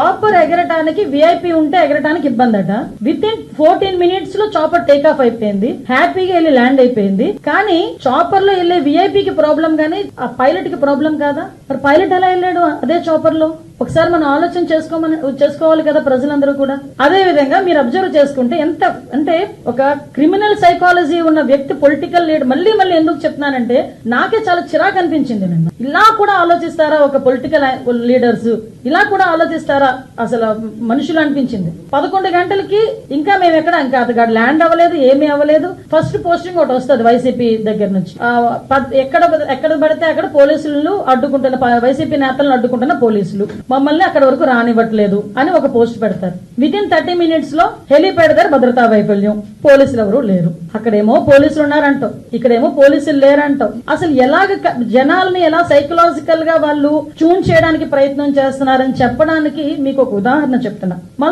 Chopper ఎగరటానికి VIP ఉంటే ఎగరటానికి ఇబ్బంది అట. విత్ ఇన్ 14 minutes లో చాపర్ టేక్ ఆఫ్ అయిపోయింది, హ్యాపీగా వెళ్ళి ల్యాండ్ అయిపోయింది. కానీ చాపర్ లో వెళ్ళే విఐపికి ప్రాబ్లం గానీ ఆ పైలట్ కి ప్రాబ్లం కాదా? మరి పైలట్ ఎలా వెళ్ళాడు అదే చాపర్ లో? ఒకసారి మనం ఆలోచన చేసుకోవాలి కదా ప్రజలందరూ కూడా. అదే విధంగా మీరు అబ్జర్వ్ చేసుకుంటే ఎంత అంటే ఒక క్రిమినల్ సైకాలజీ ఉన్న వ్యక్తి పొలిటికల్ లీడర్, మళ్ళీ ఎందుకు చెప్తున్నానంటే నాకే చాలా చిరాకు అనిపించింది. నిన్న ఇలా కూడా ఆలోచిస్తారా ఒక పొలిటికల్ లీడర్స్? ఇలా కూడా ఆలోచిస్తారా అసలు మనుషులు అనిపించింది. 11 గంటలకి ఇంకా మేము ఇంకా అతగాడు ల్యాండ్ అవ్వలేదు, ఏమీ అవ్వలేదు. ఫస్ట్ పోస్టింగ్ ఒకటి వస్తుంది వైసీపీ దగ్గర నుంచి. ఎక్కడ పడితే అక్కడ పోలీసులను అడ్డుకుంటున్న, వైసీపీ నేతలను అడ్డుకుంటున్న పోలీసులు మమ్మల్ని అక్కడ వరకు రానివ్వట్లేదు అని ఒక పోస్ట్ పెడతారు. విత్ ఇన్ 30 minutes లో హెలీప్యాడ్ దగ్గర భద్రతా వైఫల్యం, పోలీసులు ఎవరు లేరు. అక్కడేమో పోలీసులు ఉన్నారంటావు, ఇక్కడేమో పోలీసులు లేరంటావు. అసలు ఎలాగ జనాల్ని ఎలా సైకలాజికల్ గా వాళ్ళు ట్యూన్ చేయడానికి ప్రయత్నం చేస్తున్నారని చెప్పడానికి మీకు ఒక ఉదాహరణ చెప్తున్నా.